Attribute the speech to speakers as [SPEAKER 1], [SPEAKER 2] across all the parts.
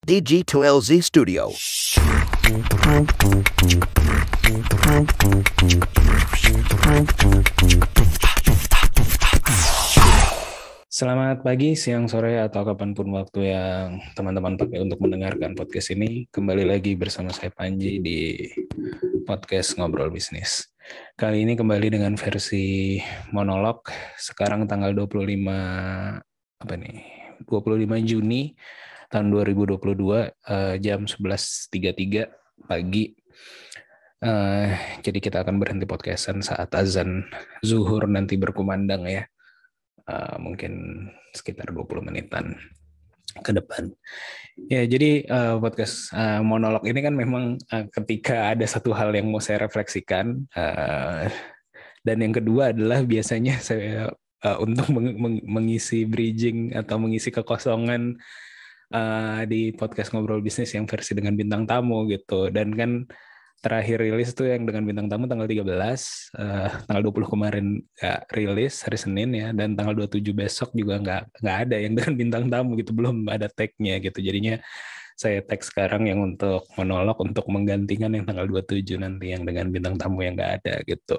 [SPEAKER 1] DG2LZ Studio.
[SPEAKER 2] Selamat pagi, siang, sore, atau kapanpun waktu yang teman-teman pakai untuk mendengarkan podcast ini. Kembali lagi bersama saya Panji di podcast Ngobrol Bisnis. Kali ini kembali dengan versi monolog. Sekarang tanggal 25 Juni tahun 2022 jam 11.33 pagi. Jadi kita akan berhenti podcastan saat azan zuhur nanti berkumandang ya. Mungkin sekitar 20 menitan ke depan. Ya, jadi podcast monolog ini kan memang ketika ada satu hal yang mau saya refleksikan, dan yang kedua adalah biasanya saya untuk mengisi bridging atau mengisi kekosongan di podcast Ngobrol Bisnis yang versi dengan bintang tamu gitu. Dan kan terakhir rilis tuh yang dengan bintang tamu tanggal 13, tanggal 20 kemarin nggak rilis hari Senin ya, dan tanggal 27 besok juga nggak ada yang dengan bintang tamu gitu, belum ada tag-nya gitu. Jadinya saya tag sekarang yang untuk monolog untuk menggantikan yang tanggal 27 nanti yang dengan bintang tamu yang nggak ada gitu.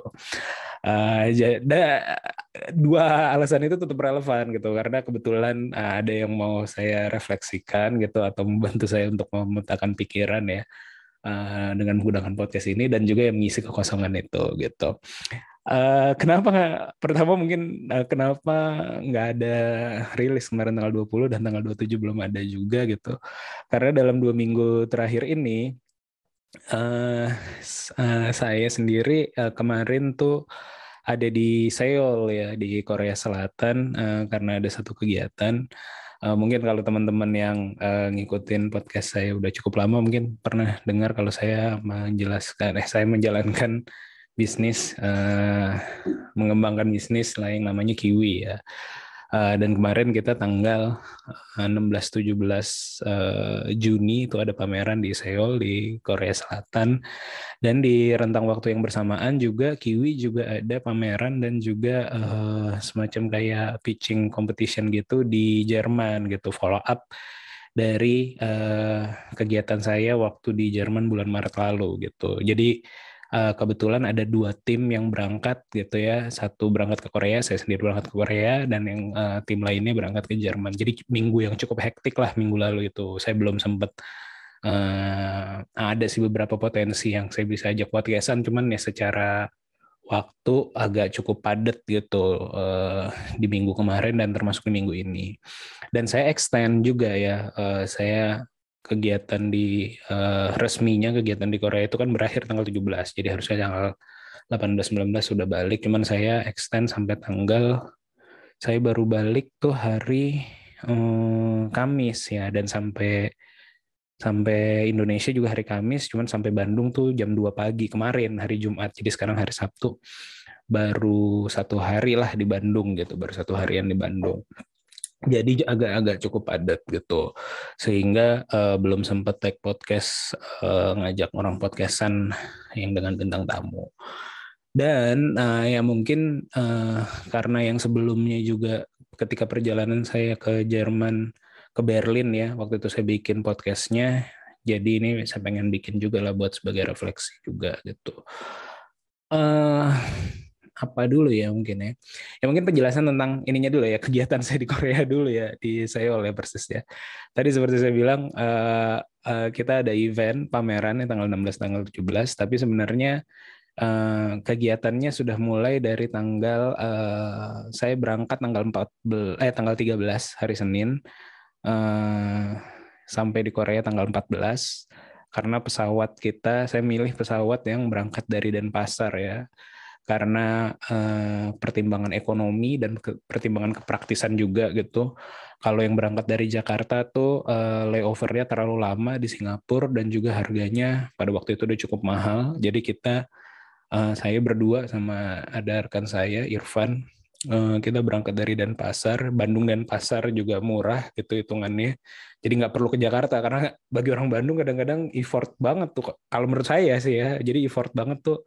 [SPEAKER 2] Dua alasan itu tetap relevan gitu, karena kebetulan ada yang mau saya refleksikan gitu atau membantu saya untuk memetakan pikiran ya, dengan menggunakan podcast ini, dan juga yang mengisi kekosongan itu gitu. Kenapa pertama mungkin kenapa nggak ada rilis kemarin tanggal 20 dan tanggal 27 belum ada juga gitu. Karena dalam 2 minggu terakhir ini saya sendiri kemarin tuh ada di Seoul ya, di Korea Selatan, karena ada satu kegiatan. Mungkin kalau teman-teman yang ngikutin podcast saya udah cukup lama mungkin pernah dengar kalau saya menjalankan bisnis, mengembangkan bisnis lah yang namanya Kiwi ya. Dan kemarin kita tanggal 16-17 Juni itu ada pameran di Seoul di Korea Selatan. Dan di rentang waktu yang bersamaan juga Kiwi juga ada pameran dan juga semacam kayak pitching competition gitu di Jerman gitu, follow up dari kegiatan saya waktu di Jerman bulan Maret lalu gitu. Jadi kebetulan ada 2 tim yang berangkat gitu ya, satu berangkat ke Korea, saya sendiri berangkat ke Korea, dan yang tim lainnya berangkat ke Jerman. Jadi minggu yang cukup hektik lah minggu lalu itu. Saya belum sempat, ada sih beberapa potensi yang saya bisa ajak podcastan, cuman ya secara waktu agak cukup padat gitu di minggu kemarin dan termasuk di minggu ini. Dan saya extend juga ya, saya kegiatan di resminya kegiatan di Korea itu kan berakhir tanggal 17. Jadi harusnya tanggal 18-19 sudah balik, cuman saya extend sampai saya baru balik tuh hari Kamis ya, dan sampai Indonesia juga hari Kamis, cuman sampai Bandung tuh jam 2 pagi kemarin hari Jumat. Jadi sekarang hari Sabtu, baru 1 hari lah di Bandung gitu, baru 1 harian di Bandung. Jadi agak-agak cukup padat gitu, sehingga belum sempat take podcast, ngajak orang podcastan yang dengan bintang tamu. Dan ya mungkin karena yang sebelumnya juga ketika perjalanan saya ke Jerman, ke Berlin ya, waktu itu saya bikin podcastnya, jadi ini saya pengen bikin juga lah buat sebagai refleksi juga gitu. Apa dulu ya mungkin ya. Ya mungkin penjelasan tentang ininya dulu ya, kegiatan saya di Korea dulu ya, di Seoul ya persis ya. Tadi seperti saya bilang, kita ada event pameran yang tanggal 16 tanggal 17, tapi sebenarnya kegiatannya sudah mulai dari saya berangkat tanggal 13 hari Senin, sampai di Korea tanggal 14, karena saya milih pesawat yang berangkat dari Denpasar ya, karena pertimbangan ekonomi dan pertimbangan kepraktisan juga gitu. Kalau yang berangkat dari Jakarta tuh layovernya terlalu lama di Singapura, dan juga harganya pada waktu itu udah cukup mahal. Jadi saya berdua sama ada rekan saya Irfan, kita berangkat dari Denpasar. Bandung Denpasar juga murah gitu hitungannya, jadi nggak perlu ke Jakarta, karena bagi orang Bandung kadang-kadang effort banget tuh kalau menurut saya sih ya. Jadi effort banget tuh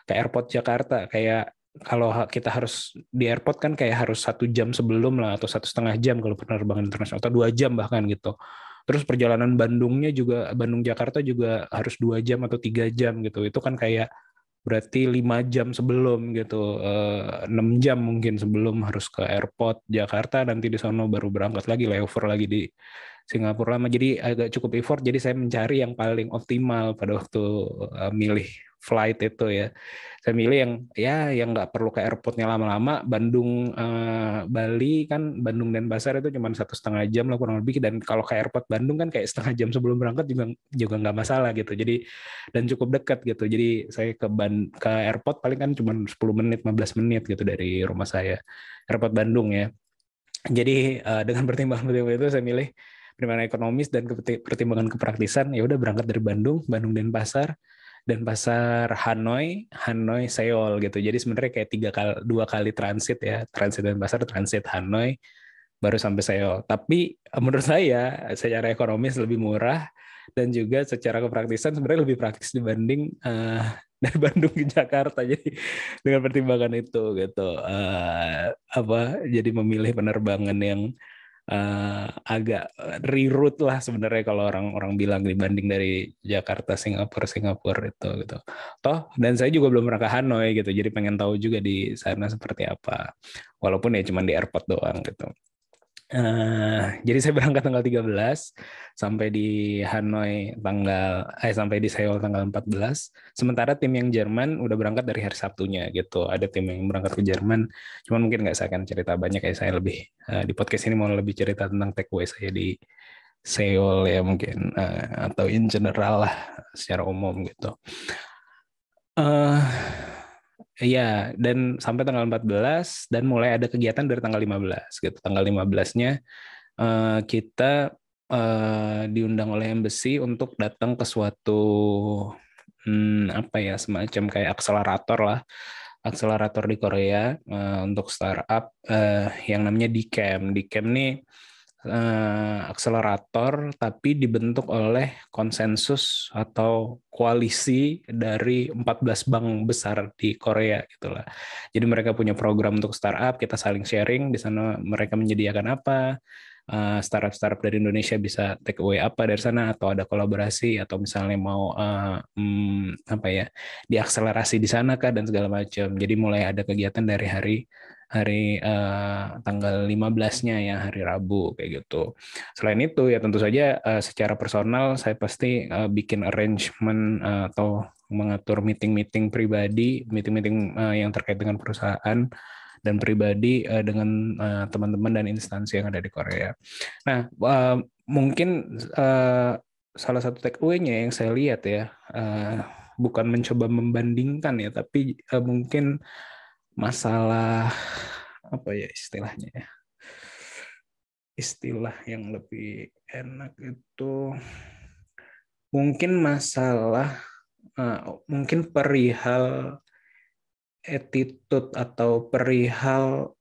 [SPEAKER 2] ke airport Jakarta, kayak kalau kita harus di airport kan kayak harus 1 jam sebelum lah, atau 1,5 jam kalau penerbangan internasional, atau 2 jam bahkan gitu Terus perjalanan Bandungnya juga, Bandung Jakarta juga harus 2 jam atau 3 jam gitu. Itu kan kayak berarti 5 jam sebelum gitu, 6 jam mungkin sebelum harus ke airport Jakarta, nanti di sana baru berangkat lagi, layover lagi di Singapura lama. Jadi agak cukup effort. Jadi saya mencari yang paling optimal pada waktu milih flight itu ya. Saya milih yang nggak perlu ke airportnya lama-lama. Bandung Bali kan, Bandung Denpasar itu cuma 1,5 jam lah kurang lebih. Dan kalau ke airport Bandung kan kayak setengah jam sebelum berangkat juga juga nggak masalah gitu. Jadi dan cukup dekat gitu. Jadi saya ke airport paling kan cuma 10 menit, 15 menit gitu dari rumah saya. Airport Bandung ya. Jadi dengan pertimbangan-pertimbangan itu saya milih pertimbangan ekonomis dan pertimbangan kepraktisan. Ya udah berangkat dari Bandung, Bandung Denpasar Hanoi, Hanoi Seoul gitu. Jadi sebenarnya kayak 2 kali transit ya, transit Denpasar, transit Hanoi, baru sampai Seoul. Tapi menurut saya secara ekonomis lebih murah dan juga secara kepraktisan sebenarnya lebih praktis dibanding dari Bandung ke Jakarta. Jadi dengan pertimbangan itu gitu, jadi memilih penerbangan yang agak reroute lah sebenarnya kalau orang-orang bilang dibanding dari Jakarta Singapura itu gitu. Toh dan saya juga belum pernah ke Hanoi gitu. Jadi pengen tahu juga di sana seperti apa. Walaupun ya cuma di airport doang gitu. Jadi saya berangkat tanggal 13, sampai di sampai di Seoul tanggal 14. Sementara tim yang Jerman udah berangkat dari hari Sabtunya gitu. Ada tim yang berangkat ke Jerman, cuman mungkin nggak saya akan cerita banyak, kayak saya lebih di podcast ini mau lebih cerita tentang takeaway saya di Seoul ya mungkin, atau in general lah secara umum gitu. Iya, dan sampai tanggal 14 dan mulai ada kegiatan dari tanggal 15 gitu. Tanggal 15-nya kita diundang oleh embassy untuk datang ke suatu semacam kayak akselerator lah, akselerator di Korea untuk startup yang namanya DCAM. DCAM nih akselerator tapi dibentuk oleh konsensus atau koalisi dari 14 bank besar di Korea gitulah. Jadi mereka punya program untuk startup, kita saling sharing di sana, mereka menyediakan apa, startup-startup dari Indonesia bisa take away apa dari sana, atau ada kolaborasi, atau misalnya mau diakselerasi di sana kah dan segala macam. Jadi mulai ada kegiatan dari hari tanggal 15-nya ya, hari Rabu kayak gitu. Selain itu ya tentu saja secara personal saya pasti bikin arrangement atau mengatur meeting-meeting pribadi, meeting-meeting yang terkait dengan perusahaan dan pribadi dengan teman-teman dan instansi yang ada di Korea. Nah, mungkin salah satu takeaway-nya yang saya lihat ya, bukan mencoba membandingkan ya, tapi mungkin masalah apa ya istilahnya ya, istilah yang lebih enak itu mungkin masalah mungkin perihal attitude atau perihal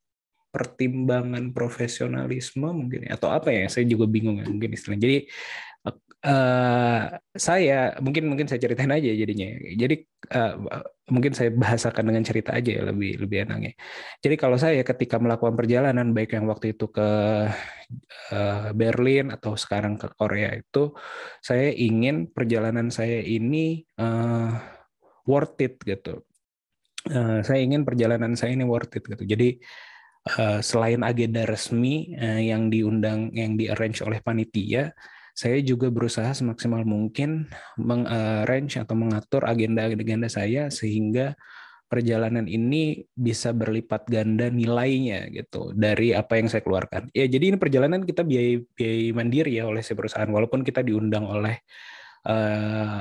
[SPEAKER 2] pertimbangan profesionalisme mungkin, atau apa ya, saya juga bingung ya mungkin istilahnya. Jadi saya mungkin saya ceritain aja jadinya. Jadi mungkin saya bahasakan dengan cerita aja ya, lebih enaknya. Jadi kalau saya ketika melakukan perjalanan baik yang waktu itu ke Berlin atau sekarang ke Korea itu, saya ingin perjalanan saya ini worth it gitu. Saya ingin perjalanan saya ini worth it gitu. Jadi selain agenda resmi yang di-arrange oleh panitia, saya juga berusaha semaksimal mungkin meng-arrange atau mengatur agenda-agenda saya sehingga perjalanan ini bisa berlipat ganda nilainya gitu dari apa yang saya keluarkan. Ya, jadi ini perjalanan kita biaya mandiri ya oleh si perusahaan, walaupun kita diundang oleh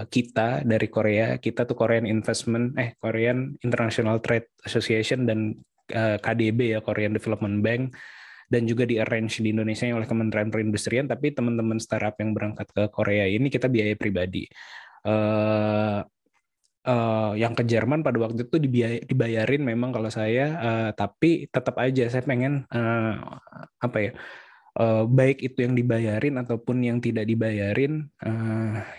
[SPEAKER 2] kita dari Korea, kita tuh Korean International Trade Association dan KDB ya, Korean Development Bank, dan juga di-arrange di Indonesia oleh Kementerian Perindustrian, tapi teman-teman startup yang berangkat ke Korea ini kita biaya pribadi. Yang ke Jerman pada waktu itu dibayarin memang kalau saya, tapi tetap aja saya pengen baik itu yang dibayarin ataupun yang tidak dibayarin,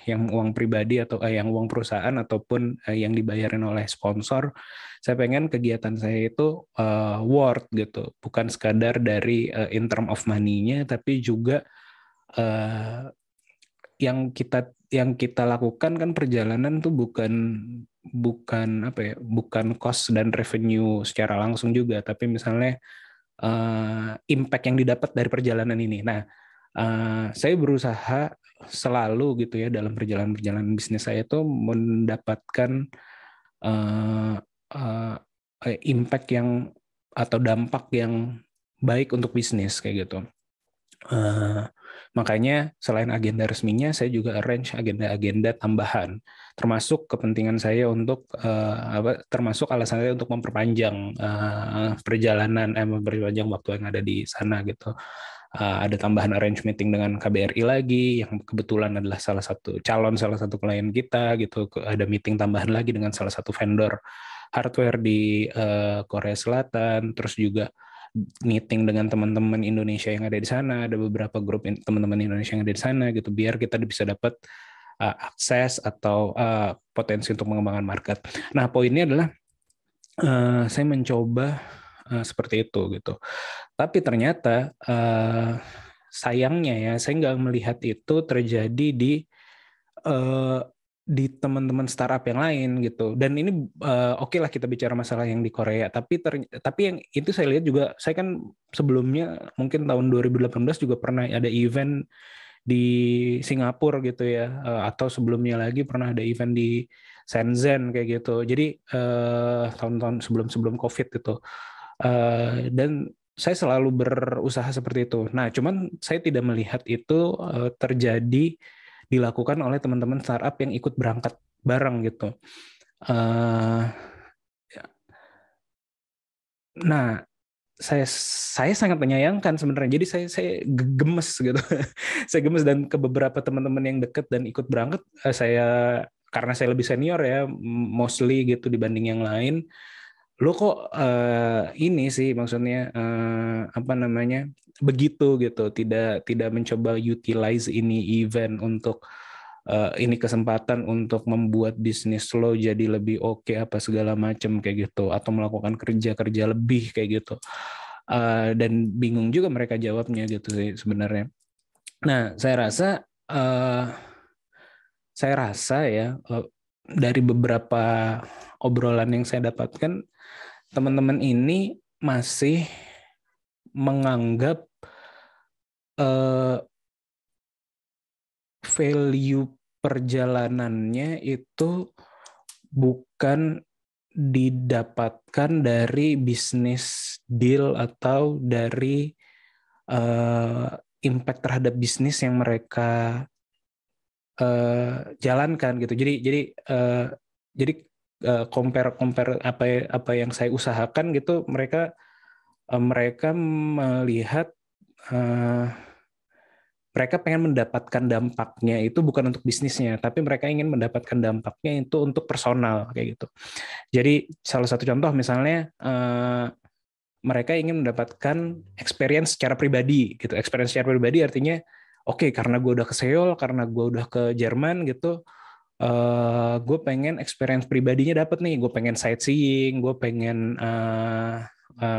[SPEAKER 2] yang uang pribadi atau yang uang perusahaan ataupun yang dibayarin oleh sponsor, saya pengen kegiatan saya itu worth gitu, bukan sekadar dari in term of money-nya, tapi juga yang kita lakukan kan perjalanan tuh bukan apa ya, bukan cost dan revenue secara langsung juga, tapi misalnya impact yang didapat dari perjalanan ini. Nah, saya berusaha selalu gitu ya dalam perjalanan bisnis saya itu mendapatkan impact yang atau dampak yang baik untuk bisnis kayak gitu. Makanya selain agenda resminya, saya juga arrange agenda-agenda tambahan, termasuk kepentingan saya untuk termasuk alasan saya untuk memperpanjang memperpanjang waktu yang ada di sana gitu. Ada tambahan arrange meeting dengan KBRI lagi, yang kebetulan adalah salah satu klien kita gitu. Ada meeting tambahan lagi dengan salah satu vendor hardware di Korea Selatan, terus juga meeting dengan teman-teman Indonesia yang ada di sana, ada beberapa grup teman-teman Indonesia yang ada di sana gitu, biar kita bisa dapat akses atau potensi untuk mengembangkan market. Nah, poinnya adalah saya mencoba seperti itu gitu. Tapi ternyata sayangnya ya, saya nggak melihat itu terjadi di teman-teman startup yang lain gitu. Dan ini oke lah kita bicara masalah yang di Korea, tapi yang itu saya lihat juga, saya kan sebelumnya mungkin tahun 2018 juga pernah ada event di Singapura gitu ya, atau sebelumnya lagi pernah ada event di Shenzhen kayak gitu. Jadi tahun-tahun sebelum COVID itu. Dan saya selalu berusaha seperti itu. Nah, cuman saya tidak melihat itu terjadi dilakukan oleh teman-teman startup yang ikut berangkat bareng gitu. Nah, saya sangat menyayangkan sebenarnya. Jadi saya gemes gitu. Saya gemes, dan ke beberapa teman-teman yang dekat dan ikut berangkat, karena saya lebih senior ya, mostly gitu dibanding yang lain. Lo kok ini sih maksudnya apa namanya begitu gitu, tidak mencoba utilize ini event untuk ini kesempatan untuk membuat bisnis lo jadi lebih oke apa segala macam kayak gitu, atau melakukan kerja lebih kayak gitu. Dan bingung juga mereka jawabnya gitu sih sebenarnya. Nah, saya rasa ya dari beberapa obrolan yang saya dapatkan, teman-teman ini masih menganggap value perjalanannya itu bukan didapatkan dari bisnis deal atau dari impact terhadap bisnis yang mereka jalankan gitu. Jadi compare apa yang saya usahakan gitu, mereka melihat mereka pengen mendapatkan dampaknya itu bukan untuk bisnisnya, tapi mereka ingin mendapatkan dampaknya itu untuk personal kayak gitu. Jadi salah satu contoh misalnya mereka ingin mendapatkan experience secara pribadi gitu. Experience secara pribadi artinya oke, karena gue udah ke Seoul, karena gue udah ke Jerman gitu, gue pengen experience pribadinya dapet nih. Gue pengen sightseeing, gue pengen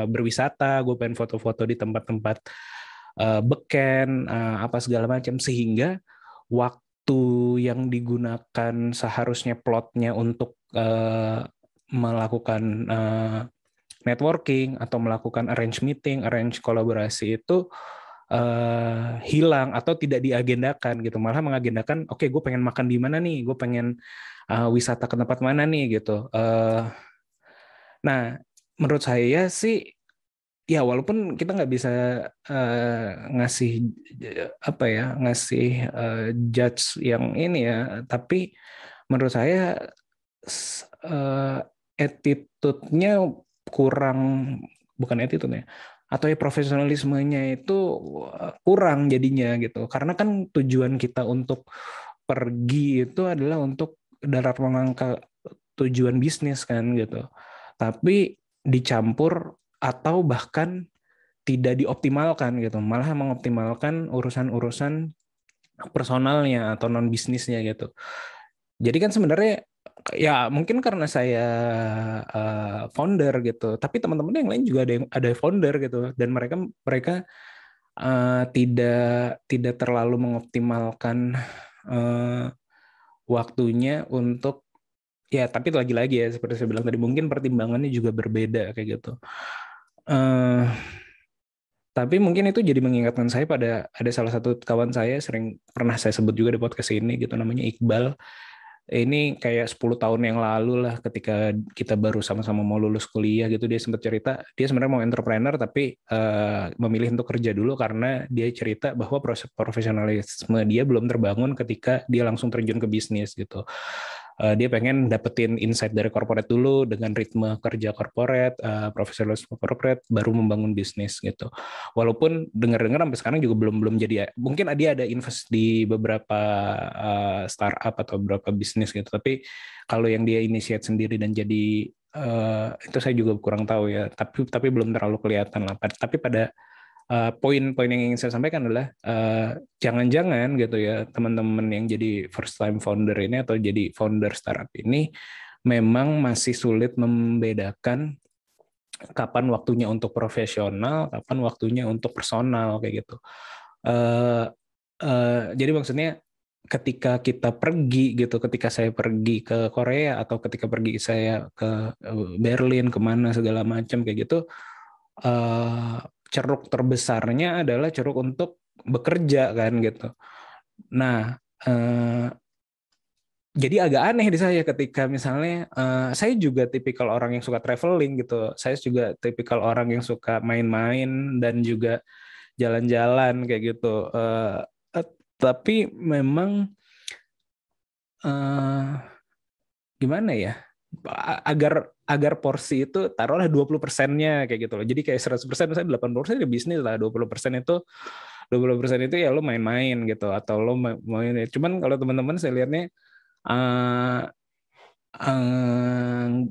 [SPEAKER 2] berwisata, gue pengen foto-foto di tempat-tempat beken, apa segala macam, sehingga waktu yang digunakan seharusnya plotnya untuk melakukan networking atau melakukan arrange meeting, arrange kolaborasi itu hilang atau tidak diagendakan gitu. Malah mengagendakan, oke, gue pengen makan di mana nih, gue pengen wisata ke tempat mana nih gitu. Nah, menurut saya sih ya, walaupun kita nggak bisa ngasih judge yang ini ya, tapi menurut saya attitude-nya kurang, bukan attitude-nya, atau ya profesionalismenya itu kurang jadinya gitu. Karena kan tujuan kita untuk pergi itu adalah untuk dalam rangka tujuan bisnis kan gitu. Tapi dicampur atau bahkan tidak dioptimalkan gitu, malah mengoptimalkan urusan-urusan personalnya atau non bisnisnya gitu. Jadi kan sebenarnya ya mungkin karena saya founder gitu, tapi teman-teman yang lain juga ada founder gitu, dan mereka tidak terlalu mengoptimalkan waktunya untuk, ya tapi lagi-lagi ya seperti saya bilang tadi, mungkin pertimbangannya juga berbeda kayak gitu. Tapi mungkin itu jadi mengingatkan saya pada ada salah satu kawan saya, sering pernah saya sebut juga di podcast ini gitu, namanya Iqbal. Ini kayak 10 tahun yang lalu lah, ketika kita baru sama-sama mau lulus kuliah gitu, dia sempat cerita dia sebenarnya mau entrepreneur tapi memilih untuk kerja dulu, karena dia cerita bahwa proses profesionalisme dia belum terbangun ketika dia langsung terjun ke bisnis gitu. Dia pengen dapetin insight dari corporate dulu dengan ritme kerja corporate, profesionalisme corporate, baru membangun bisnis gitu. Walaupun dengar-dengar sampai sekarang juga belum jadi, mungkin dia ada invest di beberapa startup atau beberapa bisnis gitu, tapi kalau yang dia initiate sendiri dan jadi itu saya juga kurang tahu ya, tapi belum terlalu kelihatan lah. Tapi pada poin-poin yang ingin saya sampaikan adalah jangan-jangan gitu ya, teman-teman yang jadi first time founder ini atau jadi founder startup ini memang masih sulit membedakan kapan waktunya untuk profesional, kapan waktunya untuk personal kayak gitu. Jadi maksudnya ketika kita pergi gitu, ketika saya pergi ke Korea atau ketika pergi saya ke Berlin, kemana segala macam kayak gitu, ceruk terbesarnya adalah ceruk untuk bekerja kan gitu. Nah, jadi agak aneh di saya ketika misalnya saya juga tipikal orang yang suka traveling gitu. Saya juga tipikal orang yang suka main-main dan juga jalan-jalan kayak gitu. Tapi memang gimana ya? Agar porsi itu taruhlah 20%-nya kayak gitu loh. Jadi kayak 100% misalnya 80% di bisnis lah, 20% itu ya lo main-main gitu, atau lo main. Cuman kalau teman-teman saya lihatnya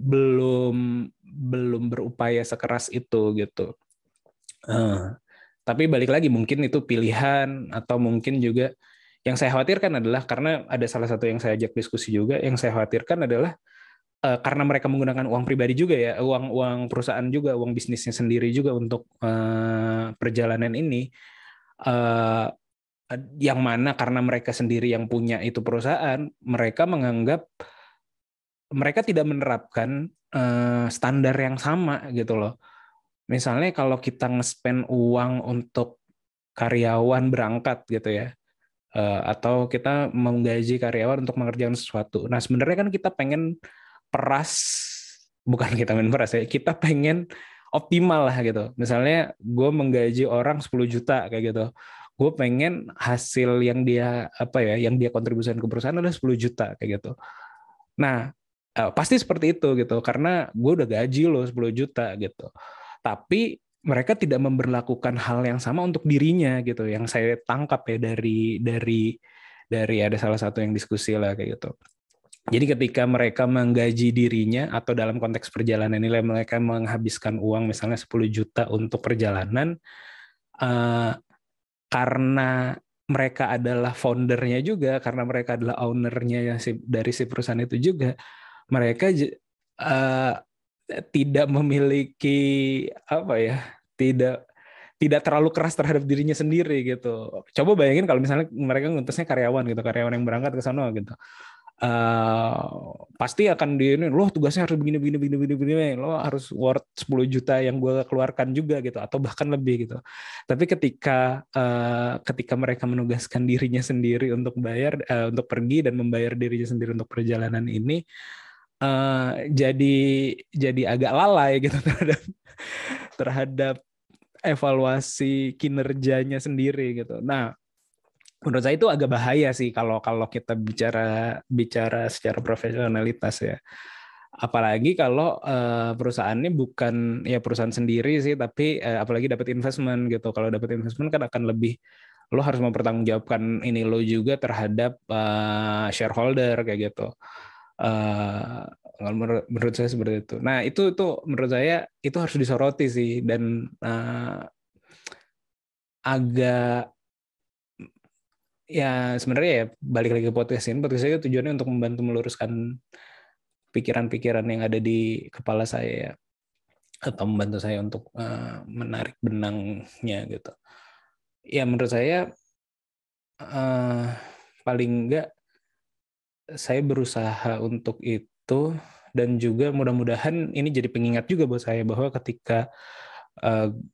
[SPEAKER 2] belum berupaya sekeras itu gitu. Tapi balik lagi, mungkin itu pilihan, atau mungkin juga yang saya khawatirkan adalah, karena ada salah satu yang saya ajak diskusi juga, yang saya khawatirkan adalah karena mereka menggunakan uang pribadi juga ya, uang perusahaan juga, uang bisnisnya sendiri juga untuk perjalanan ini, yang mana karena mereka sendiri yang punya itu perusahaan, mereka menganggap mereka tidak menerapkan standar yang sama gitu loh. Misalnya kalau kita nge-spend uang untuk karyawan berangkat gitu ya, atau kita menggaji karyawan untuk mengerjakan sesuatu. Nah sebenarnya kan kita pengen peras, bukan kita pengen peras ya, kita pengen optimal lah gitu. Misalnya gue menggaji orang 10 juta kayak gitu, gue pengen hasil yang dia yang dia kontribusikan ke perusahaan adalah 10 juta kayak gitu. Nah pasti seperti itu gitu, karena gue udah gaji lo 10 juta gitu. Tapi mereka tidak memberlakukan hal yang sama untuk dirinya gitu. Yang saya tangkap ya dari ada salah satu yang diskusi lah kayak gitu. Jadi ketika mereka menggaji dirinya, atau dalam konteks perjalanan nilai mereka menghabiskan uang misalnya 10 juta untuk perjalanan, karena mereka adalah foundernya juga, karena mereka adalah ownernya dari si perusahaan itu juga, mereka tidak memiliki tidak tidak terlalu keras terhadap dirinya sendiri gitu. Coba bayangin kalau misalnya mereka ngutusnya karyawan gitu, karyawan yang berangkat ke sana gitu. Pasti akan lo tugasnya harus begini, lo harus worth 10 juta yang gue keluarkan juga gitu, atau bahkan lebih gitu. Tapi ketika mereka menugaskan dirinya sendiri untuk bayar, untuk pergi dan membayar dirinya sendiri untuk perjalanan ini, jadi agak lalai gitu terhadap evaluasi kinerjanya sendiri gitu. Nah, menurut saya itu agak bahaya sih kalau kita bicara secara profesionalitas ya. Apalagi kalau perusahaannya bukan ya perusahaan sendiri sih, tapi apalagi dapat investment gitu. Kalau dapat investment kan akan lebih, lo harus mempertanggungjawabkan ini lo juga terhadap shareholder kayak gitu. Menurut saya seperti itu. Nah itu menurut saya itu harus disoroti sih, dan agak, ya sebenarnya ya balik lagi ke podcast saya tujuannya untuk membantu meluruskan pikiran-pikiran yang ada di kepala saya ya, atau membantu saya untuk menarik benangnya gitu. Ya menurut saya paling enggak saya berusaha untuk itu, dan juga mudah-mudahan ini jadi pengingat juga buat saya bahwa ketika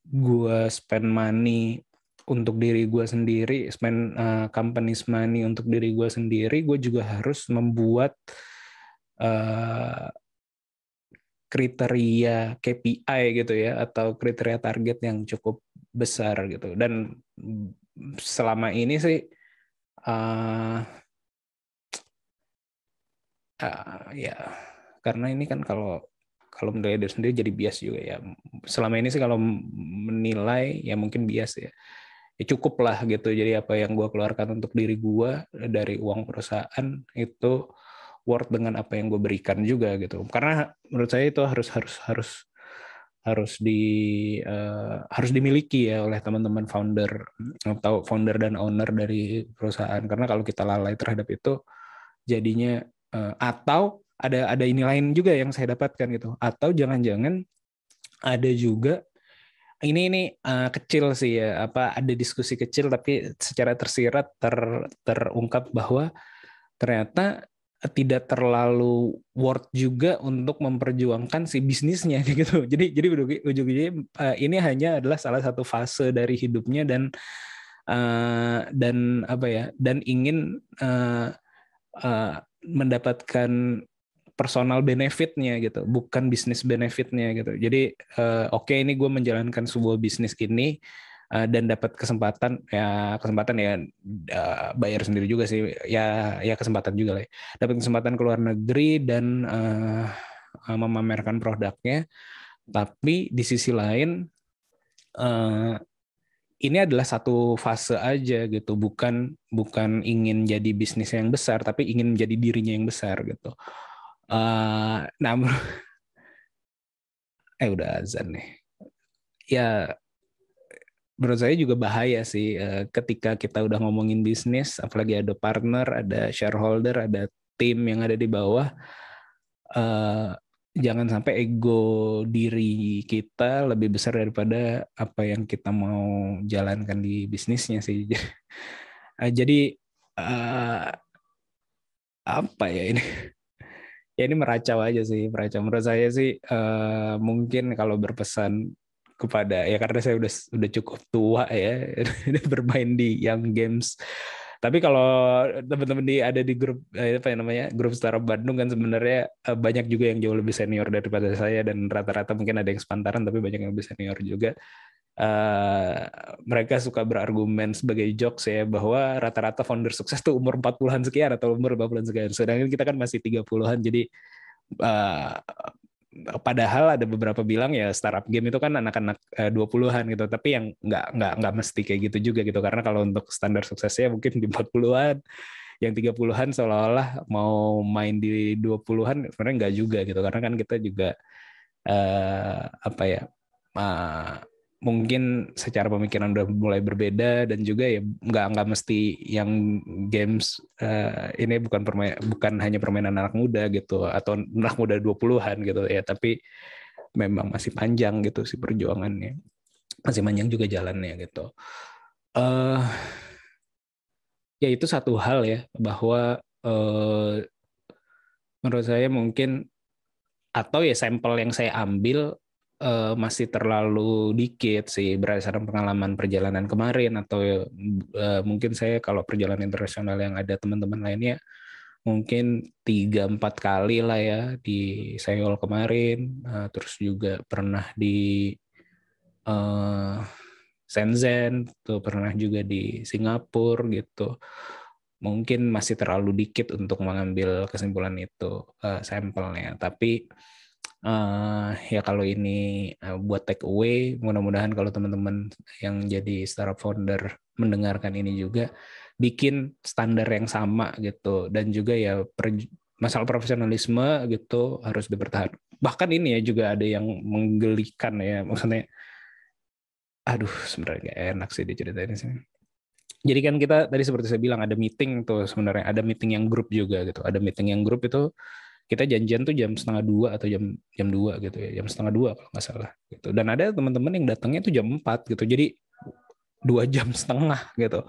[SPEAKER 2] gue spend money untuk diri gue sendiri, spend company's money untuk diri gue sendiri, gue juga harus membuat kriteria KPI gitu ya, atau kriteria target yang cukup besar gitu. Dan selama ini sih ya karena ini kan kalau menilai diri sendiri jadi bias juga ya. Selama ini sih kalau menilai ya mungkin bias ya. Ya cukup lah gitu. Jadi apa yang gue keluarkan untuk diri gue dari uang perusahaan itu worth dengan apa yang gue berikan juga gitu. Karena menurut saya itu harus dimiliki ya oleh teman-teman founder atau founder dan owner dari perusahaan. Karena kalau kita lalai terhadap itu jadinya atau ada ini lain juga yang saya dapatkan gitu. Atau jangan-jangan ada juga ini kecil sih ya, apa ada diskusi kecil tapi secara tersirat terungkap bahwa ternyata tidak terlalu worth juga untuk memperjuangkan si bisnisnya gitu. Jadi ujung-ujungnya ini hanya adalah salah satu fase dari hidupnya, dan apa ya, dan ingin mendapatkan personal benefitnya gitu, bukan bisnis benefitnya gitu. Jadi oke, ini gue menjalankan sebuah bisnis ini dan dapat kesempatan ya bayar sendiri juga sih ya kesempatan juga lah ya. Dapat kesempatan ke luar negeri dan memamerkan produknya, tapi di sisi lain ini adalah satu fase aja gitu, bukan ingin jadi bisnis yang besar, tapi ingin menjadi dirinya yang besar gitu. Namun udah azan nih. Ya menurut saya juga bahaya sih ketika kita udah ngomongin bisnis, apalagi ada partner, ada shareholder, ada tim yang ada di bawah. Jangan sampai ego diri kita lebih besar daripada apa yang kita mau jalankan di bisnisnya sih. Jadi apa ya ini? Ya ini meracau aja sih, meracau. Menurut saya sih mungkin kalau berpesan kepada, ya karena saya udah cukup tua ya bermain di Young Games. Tapi kalau teman-teman ada di grup apa yang namanya grup Startup Bandung kan sebenarnya banyak juga yang jauh lebih senior daripada saya, dan rata-rata mungkin ada yang sepantaran tapi banyak yang lebih senior juga. Mereka suka berargumen sebagai jokes ya bahwa rata-rata founder sukses tuh umur 40-an sekian atau umur 50-an sekian. Sedangkan kita kan masih 30-an. Jadi padahal ada beberapa bilang ya startup game itu kan anak-anak 20-an gitu, tapi yang nggak mesti kayak gitu juga gitu, karena kalau untuk standar suksesnya mungkin di 40-an, yang 30-an seolah-olah mau main di 20-an, sebenarnya nggak juga gitu, karena kan kita juga apa ya mungkin secara pemikiran udah mulai berbeda, dan juga ya nggak mesti yang games ini bukan hanya permainan anak muda gitu atau anak muda 20-an gitu ya, tapi memang masih panjang gitu sih perjuangannya, masih panjang juga jalannya gitu. Ya itu satu hal ya, bahwa menurut saya mungkin, atau ya sampel yang saya ambil masih terlalu dikit sih berdasarkan pengalaman perjalanan kemarin, atau mungkin saya kalau perjalanan internasional yang ada teman-teman lainnya mungkin 3-4 kali lah ya di Seoul kemarin, terus juga pernah di Shenzhen, tuh pernah juga di Singapura gitu. Mungkin masih terlalu dikit untuk mengambil kesimpulan itu sampelnya, tapi ya kalau ini buat take away, mudah-mudahan kalau teman-teman yang jadi startup founder mendengarkan ini juga bikin standar yang sama gitu, dan juga ya masalah profesionalisme gitu harus dipertahankan. Bahkan ini ya juga ada yang menggelikan ya, maksudnya aduh sebenarnya gak enak sih diceritain sih. Jadi kan kita tadi seperti saya bilang ada meeting tuh, sebenarnya ada meeting yang grup juga gitu, ada meeting yang grup itu kita janjian tuh jam 1:30 atau jam 2 gitu ya, jam 1:30 kalau nggak salah gitu. Dan ada teman-teman yang datangnya tuh jam 4 gitu, jadi 2 jam setengah gitu.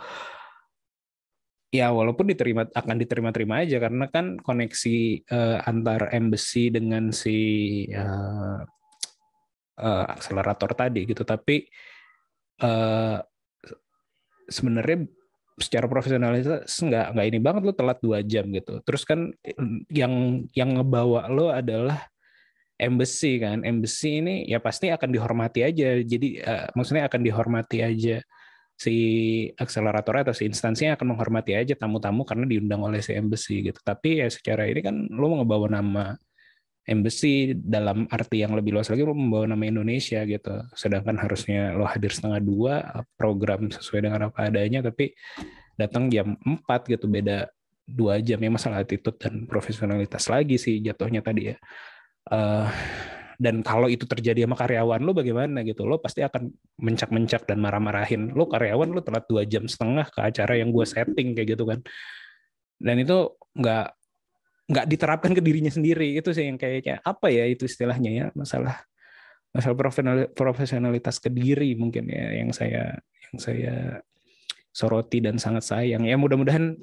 [SPEAKER 2] Ya walaupun akan diterima-terima aja karena kan koneksi antar embassy dengan si uh, akselerator tadi gitu. Tapi uh, sebenarnya secara profesionalitas nggak ini banget, lo telat 2 jam gitu. Terus kan yang ngebawa lo adalah embassy kan. Embassy ini ya pasti akan dihormati aja. Jadi maksudnya akan dihormati aja, si akselerator atau si instansinya akan menghormati aja tamu-tamu karena diundang oleh si embassy gitu. Tapi ya secara ini kan lo mau ngebawa nama embassy dalam arti yang lebih luas lagi, lo membawa nama Indonesia gitu. Sedangkan harusnya lo hadir 1:30, program sesuai dengan apa adanya, tapi datang jam 4 gitu, beda 2 jam. Ya masalah attitude dan profesionalitas lagi sih jatuhnya tadi ya. Uh, dan kalau itu terjadi sama karyawan lo bagaimana gitu, lo pasti akan mencak-mencak dan marah-marahin lo karyawan, lo telat 2 jam setengah ke acara yang gue setting kayak gitu kan. Dan itu nggak diterapkan ke dirinya sendiri. Itu sih yang kayaknya apa ya itu istilahnya ya, masalah masalah profesionalitas ke diri mungkin ya yang saya soroti dan sangat sayang ya. Mudah-mudahan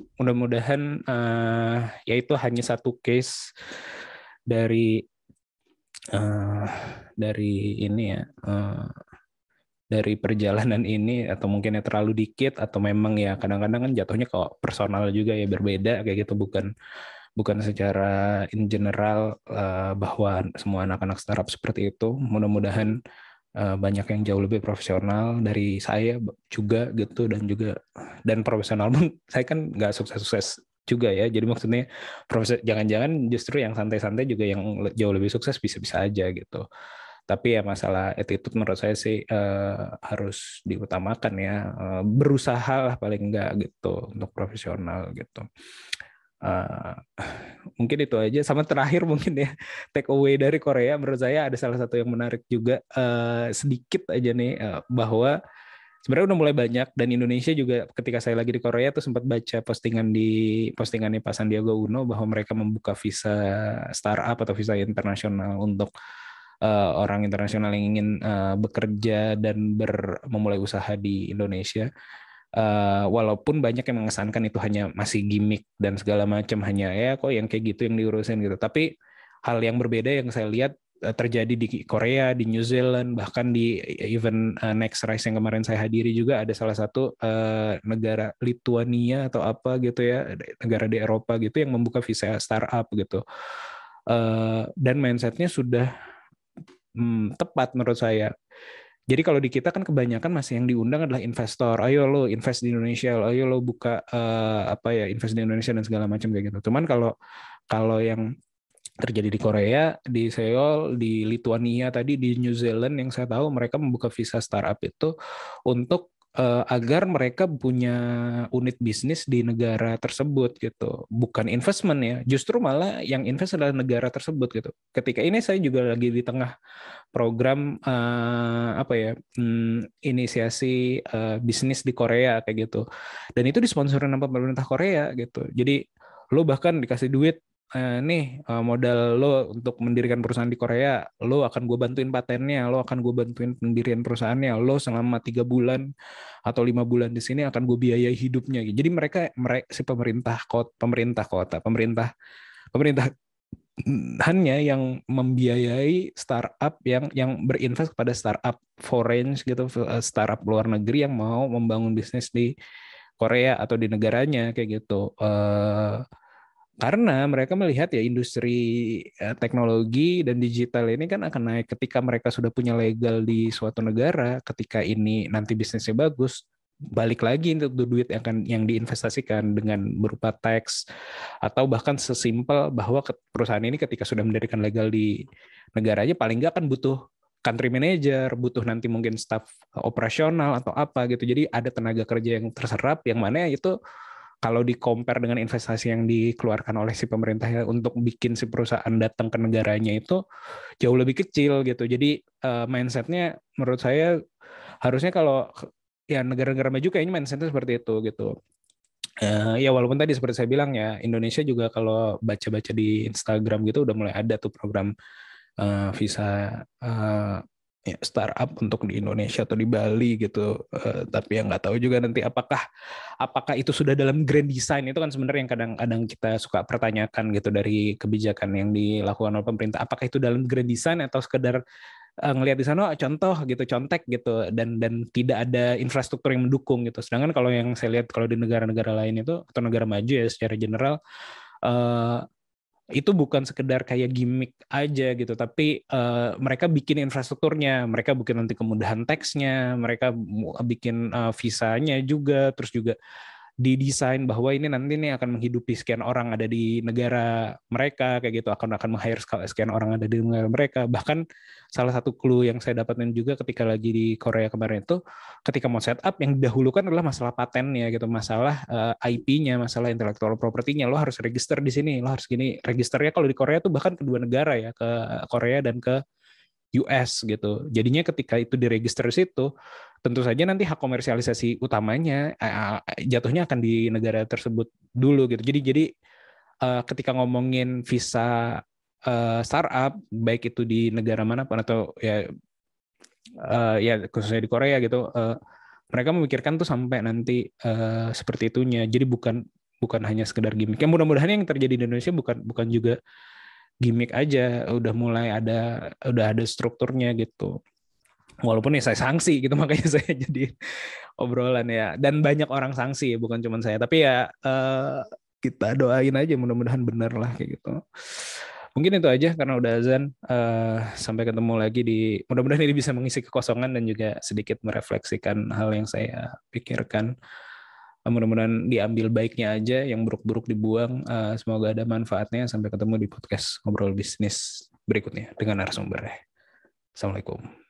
[SPEAKER 2] ya itu hanya satu case dari ini ya, dari perjalanan ini, atau mungkin ya terlalu dikit, atau memang ya kadang-kadang kan jatuhnya kok personal juga ya, berbeda kayak gitu, bukan secara in general bahwa semua anak-anak startup seperti itu. Mudah-mudahan banyak yang jauh lebih profesional dari saya juga gitu, dan profesional pun saya kan nggak sukses-sukses juga ya. Jadi maksudnya jangan-jangan justru yang santai-santai juga yang jauh lebih sukses, bisa-bisa aja gitu. Tapi ya masalah attitude menurut saya sih harus diutamakan ya. Berusaha lah paling enggak gitu untuk profesional gitu. Uh, Mungkin itu aja. Sama terakhir mungkin ya, take away dari Korea menurut saya ada salah satu yang menarik juga, sedikit aja nih, bahwa sebenarnya udah mulai banyak, dan Indonesia juga ketika saya lagi di Korea tuh sempat baca postingannya Pak Sandiaga Uno bahwa mereka membuka visa startup atau visa internasional untuk orang internasional yang ingin bekerja dan memulai usaha di Indonesia. Walaupun banyak yang mengesankan itu hanya masih gimmick dan segala macam, hanya ya kok yang kayak gitu yang diurusin gitu. Tapi hal yang berbeda yang saya lihat terjadi di Korea, di New Zealand, bahkan di event Next Rise yang kemarin saya hadiri juga ada salah satu negara Lithuania atau apa gitu ya, negara di Eropa gitu yang membuka visa startup gitu. Dan mindsetnya sudah tepat menurut saya. Jadi kalau di kita kan kebanyakan masih yang diundang adalah investor. Ayo lo invest di Indonesia, ayo lo buka invest di Indonesia dan segala macam kayak gitu. Cuman kalau yang terjadi di Korea, di Seoul, di Lithuania tadi, di New Zealand yang saya tahu mereka membuka visa startup itu untuk agar mereka punya unit bisnis di negara tersebut gitu. Bukan investment ya, justru malah yang invest adalah negara tersebut gitu. Ketika ini saya juga lagi di tengah program inisiasi bisnis di Korea kayak gitu. Dan itu disponsorin sama pemerintah Korea gitu. Jadi lo bahkan dikasih duit, nih modal lo untuk mendirikan perusahaan di Korea, lo akan gue bantuin patennya, lo akan gue bantuin pendirian perusahaannya, lo selama 3 bulan atau 5 bulan di sini akan gue biayai hidupnya. Jadi mereka si pemerintah hanya yang membiayai startup yang berinvest kepada startup foreign gitu, startup luar negeri yang mau membangun bisnis di Korea atau di negaranya kayak gitu. Karena mereka melihat ya industri teknologi dan digital ini kan akan naik ketika mereka sudah punya legal di suatu negara. Ketika ini nanti bisnisnya bagus, balik lagi untuk duit yang diinvestasikan dengan berupa tax, atau bahkan sesimpel bahwa perusahaan ini ketika sudah mendirikan legal di negaranya paling nggak kan butuh country manager, butuh nanti mungkin staff operasional atau apa gitu. Jadi ada tenaga kerja yang terserap, yang mana itu kalau di-compare dengan investasi yang dikeluarkan oleh si pemerintah ya, untuk bikin si perusahaan datang ke negaranya itu jauh lebih kecil gitu. Jadi mindsetnya menurut saya harusnya kalau ya negara-negara maju kayaknya mindsetnya seperti itu gitu. Ya walaupun tadi seperti saya bilang ya, Indonesia juga kalau baca-baca di Instagram gitu udah mulai ada tuh program visa ya, startup untuk di Indonesia atau di Bali gitu. Tapi yang nggak tahu juga nanti apakah itu sudah dalam grand design. Itu kan sebenarnya yang kadang-kadang kita suka pertanyakan gitu dari kebijakan yang dilakukan oleh pemerintah. Apakah itu dalam grand design atau sekedar ngelihat di sana contoh gitu, contek gitu, dan tidak ada infrastruktur yang mendukung gitu. Sedangkan kalau yang saya lihat kalau di negara-negara lain itu atau negara maju ya secara general, eh, itu bukan sekedar kayak gimmick aja gitu, tapi mereka bikin infrastrukturnya, mereka bikin nanti kemudahan teksnya, mereka bikin visanya juga, terus juga didesain bahwa ini nanti nih akan menghidupi sekian orang ada di negara mereka kayak gitu, akan meng-hire sekian orang ada di negara mereka. Bahkan salah satu clue yang saya dapatin juga ketika lagi di Korea kemarin itu, ketika mau setup yang didahulukan adalah masalah patennya gitu, masalah IP-nya, masalah intellectual property-nya. Lo harus register di sini, lo harus gini. Registernya kalau di Korea tuh bahkan kedua negara ya, ke Korea dan ke US gitu. Jadinya ketika itu diregister situ, tentu saja nanti hak komersialisasi utamanya jatuhnya akan di negara tersebut dulu gitu. Jadi ketika ngomongin visa startup, baik itu di negara manapun atau ya khususnya di Korea gitu, mereka memikirkan tuh sampai nanti seperti itunya. Jadi bukan hanya sekedar gimmick. Ya mudah-mudahan yang terjadi di Indonesia bukan juga gimmick aja, udah ada strukturnya gitu. Walaupun ya saya sanksi gitu, makanya saya jadi obrolan ya. Dan banyak orang sanksi ya, bukan cuma saya. Tapi ya kita doain aja mudah-mudahan benar lah kayak gitu. Mungkin itu aja karena udah azan. Sampai ketemu lagi mudah-mudahan ini bisa mengisi kekosongan dan juga sedikit merefleksikan hal yang saya pikirkan. Mudah-mudahan diambil baiknya aja, yang buruk-buruk dibuang. Semoga ada manfaatnya. Sampai ketemu di podcast Ngobrol Bisnis berikutnya dengan narasumber. Assalamualaikum.